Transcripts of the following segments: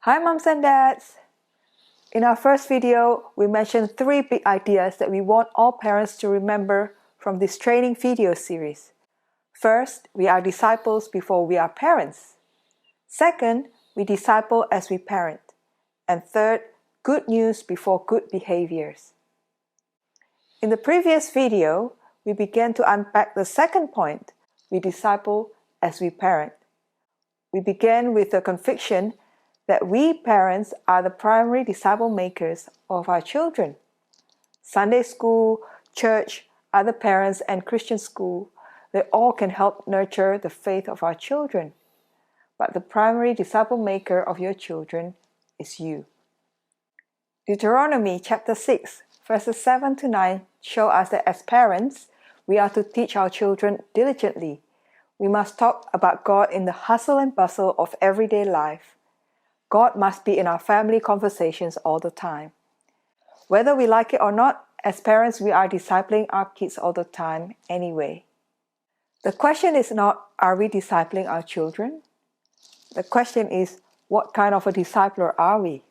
Hi moms and dads! In our first video, we mentioned 3 big ideas that we want all parents to remember from this training video series. First, we are disciples before we are parents. Second, we disciple as we parent. And third, good news before good behaviors. In the previous video, we began to unpack the second point, we disciple as we parent. We began with the conviction that we parents are the primary disciple makers of our children. Sunday school, church, other parents, and Christian school, they all can help nurture the faith of our children. But the primary disciple maker of your children is you. Deuteronomy chapter 6, verses 7 to 9 show us that as parents, we are to teach our children diligently. We must talk about God in the hustle and bustle of everyday life. God must be in our family conversations all the time. Whether we like it or not, as parents, we are discipling our kids all the time anyway. The question is not, are we discipling our children? The question is, what kind of a discipler are we?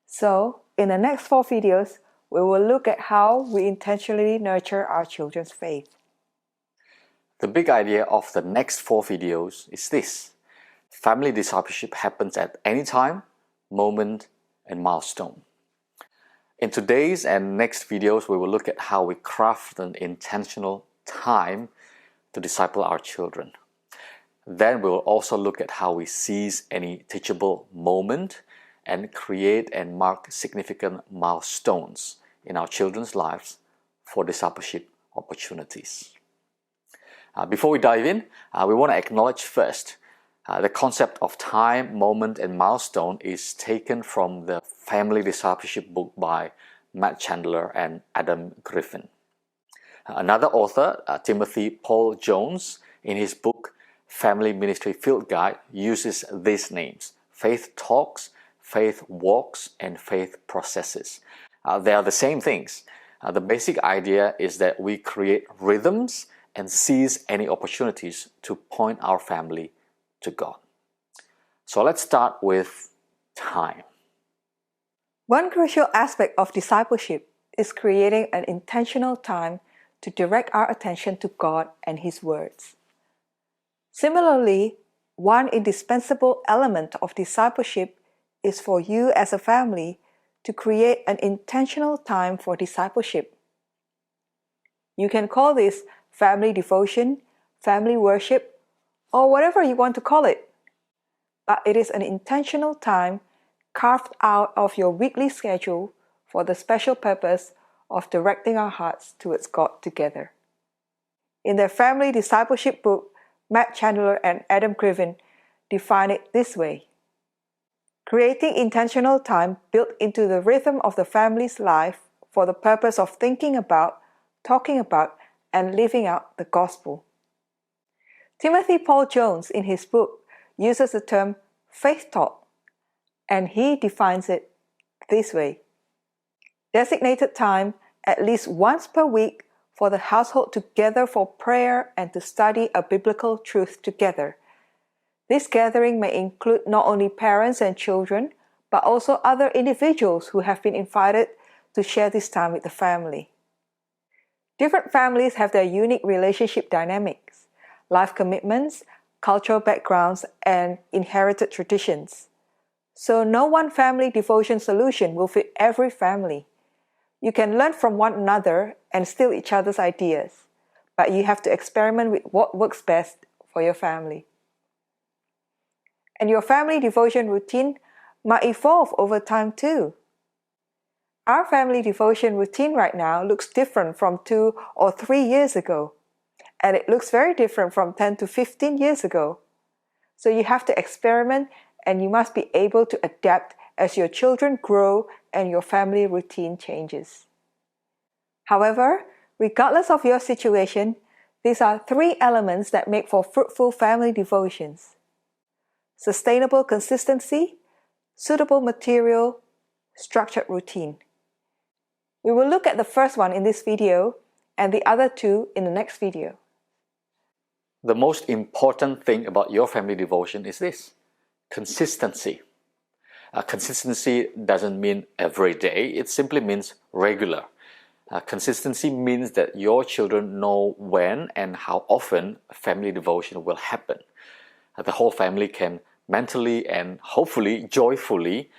So, in the next 4 videos, we will look at how we intentionally nurture our children's faith. The big idea of the next 4 videos is this. Family discipleship happens at any time, moment, and milestone. In today's and next videos, we will look at how we craft an intentional time to disciple our children. Then we will also look at how we seize any teachable moment and create and mark significant milestones in our children's lives for discipleship opportunities. Before we dive in, we want to acknowledge first the concept of time, moment, and milestone is taken from the Family Discipleship book by Matt Chandler and Adam Griffin. Another author, Timothy Paul Jones, in his book Family Ministry Field Guide, uses these names: faith talks, faith walks, and faith processes. They are the same things. The basic idea is that we create rhythms and seize any opportunities to point our family to God. So let's start with time. One crucial aspect of discipleship is creating an intentional time to direct our attention to God and His words. Similarly, one indispensable element of discipleship is for you as a family to create an intentional time for discipleship. You can call this family devotion, family worship, or whatever you want to call it. But it is an intentional time carved out of your weekly schedule for the special purpose of directing our hearts towards God together. In their Family Discipleship book, Matt Chandler and Adam Griffin define it this way: creating intentional time built into the rhythm of the family's life for the purpose of thinking about, talking about, and living out the gospel. Timothy Paul Jones, in his book, uses the term faith talk, and he defines it this way: designated time at least once per week for the household to gather for prayer and to study a biblical truth together. This gathering may include not only parents and children, but also other individuals who have been invited to share this time with the family. Different families have their unique relationship dynamics, life commitments, cultural backgrounds, and inherited traditions. So no one family devotion solution will fit every family. You can learn from one another and steal each other's ideas, but you have to experiment with what works best for your family. And your family devotion routine might evolve over time too. Our family devotion routine right now looks different from 2 or 3 years ago, and it looks very different from 10 to 15 years ago. So you have to experiment, and you must be able to adapt as your children grow and your family routine changes. However, regardless of your situation, these are 3 elements that make for fruitful family devotions: sustainable consistency, suitable material, structured routine. We will look at the first one in this video and the other 2 in the next video. The most important thing about your family devotion is this: consistency. Consistency doesn't mean every day, it simply means regular. Consistency means that your children know when and how often family devotion will happen. The whole family can mentally and hopefully joyfully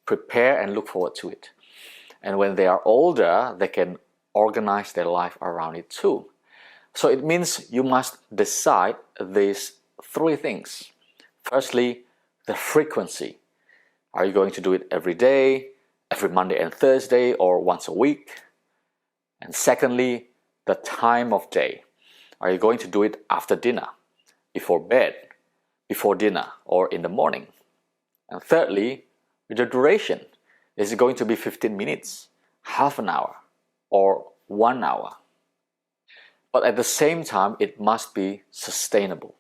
prepare and look forward to it. And when they are older, they can organize their life around it too. So it means you must decide these three things. Firstly, the frequency. Are you going to do it every day, every Monday and Thursday, or once a week? And secondly, the time of day. Are you going to do it after dinner, before bed, before dinner, or in the morning? And thirdly, the duration. Is it going to be 15 minutes, half an hour, or 1 hour? But at the same time, it must be sustainable.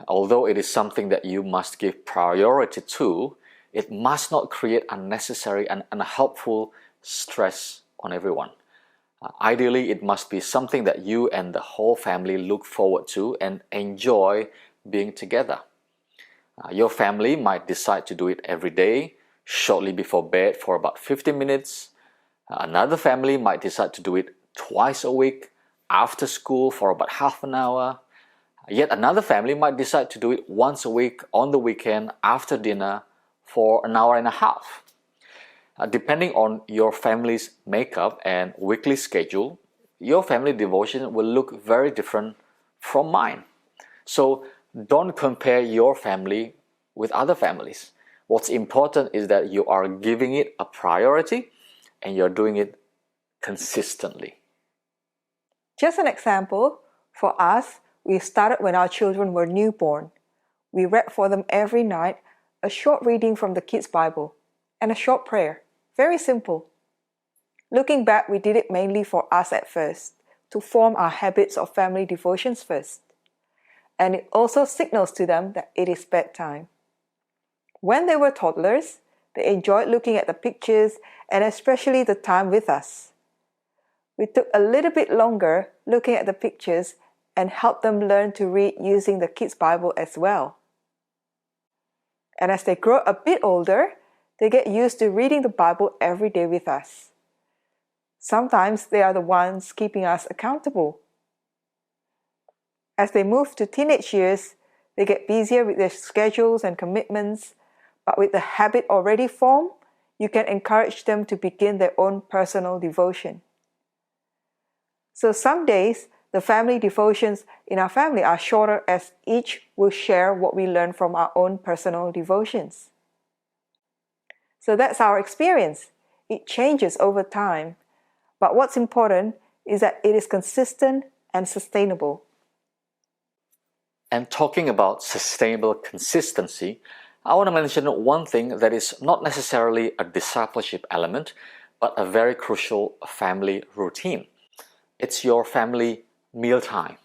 Although it is something that you must give priority to, it must not create unnecessary and unhelpful stress on everyone. Ideally, it must be something that you and the whole family look forward to and enjoy being together. Your family might decide to do it every day, shortly before bed for about 15 minutes. Another family might decide to do it twice a week, after school for about half an hour. Yet another family might decide to do it once a week on the weekend after dinner for an hour and a half. Depending on your family's makeup and weekly schedule, your family devotion will look very different from mine. So don't compare your family with other families. What's important is that you are giving it a priority and you're doing it consistently. Just an example, for us, we started when our children were newborn. We read for them every night a short reading from the kids' Bible and a short prayer. Very simple. Looking back, we did it mainly for us at first, to form our habits of family devotions first. And it also signals to them that it is bedtime. When they were toddlers, they enjoyed looking at the pictures and especially the time with us. We took a little bit longer looking at the pictures and helped them learn to read using the kids' Bible as well. And as they grow a bit older, they get used to reading the Bible every day with us. Sometimes they are the ones keeping us accountable. As they move to teenage years, they get busier with their schedules and commitments, but with the habit already formed, you can encourage them to begin their own personal devotion. So some days, the family devotions in our family are shorter as each will share what we learn from our own personal devotions. So that's our experience. It changes over time. But what's important is that it is consistent and sustainable. And talking about sustainable consistency, I want to mention one thing that is not necessarily a discipleship element, but a very crucial family routine. It's your family mealtime.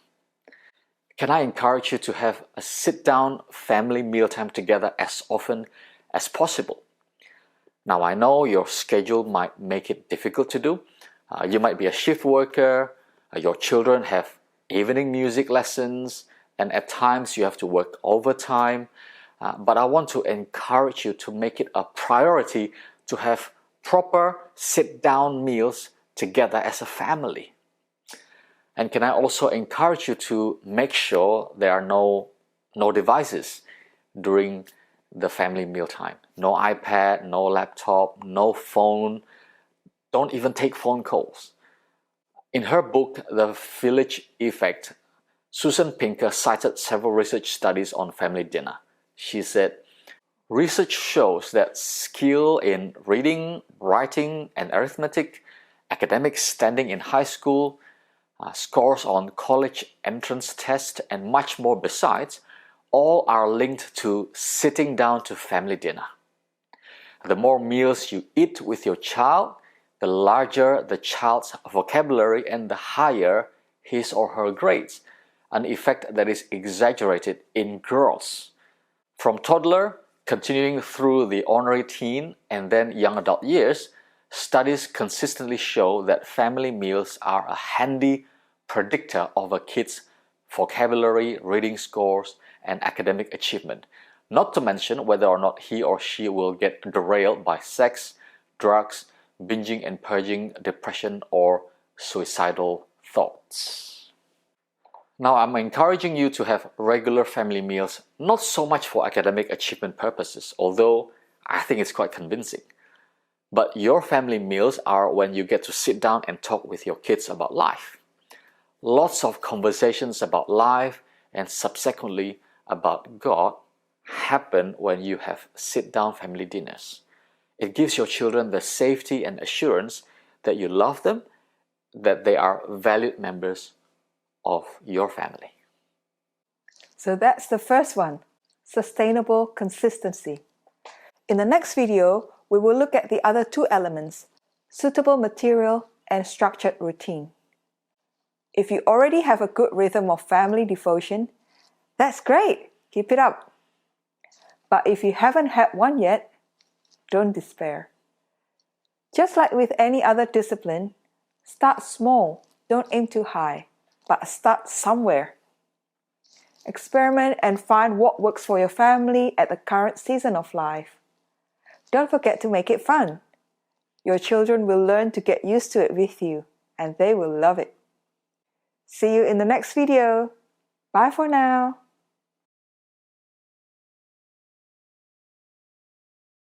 Can I encourage you to have a sit-down family mealtime together as often as possible? Now, I know your schedule might make it difficult to do. You might be a shift worker, your children have evening music lessons, and at times you have to work overtime. But I want to encourage you to make it a priority to have proper sit-down meals together as a family. And can I also encourage you to make sure there are no devices during the family mealtime? No iPad, no laptop, no phone. Don't even take phone calls. In her book, The Village Effect, Susan Pinker cited several research studies on family dinner. She said, research shows that skill in reading, writing, and arithmetic, academic standing in high school, scores on college entrance tests, and much more besides, all are linked to sitting down to family dinner. The more meals you eat with your child, the larger the child's vocabulary and the higher his or her grades, an effect that is exaggerated in girls. From toddler, continuing through the ornery teen and then young adult years, studies consistently show that family meals are a handy predictor of a kid's vocabulary, reading scores, and academic achievement. not to mention whether or not he or she will get derailed by sex, drugs, binging and purging, depression, or suicidal thoughts. Now, I'm encouraging you to have regular family meals, not so much for academic achievement purposes, although I think it's quite convincing. But your family meals are when you get to sit down and talk with your kids about life. Lots of conversations about life and subsequently about God happen when you have sit-down family dinners. It gives your children the safety and assurance that you love them, that they are valued members of your family. So that's the first one, sustainable consistency. In the next video, we will look at the other two elements, suitable material and structured routine. If you already have a good rhythm of family devotion, that's great, keep it up. But if you haven't had one yet, don't despair. Just like with any other discipline, start small, don't aim too high, but start somewhere. Experiment and find what works for your family at the current season of life. Don't forget to make it fun. Your children will learn to get used to it with you, and they will love it. See you in the next video. Bye for now.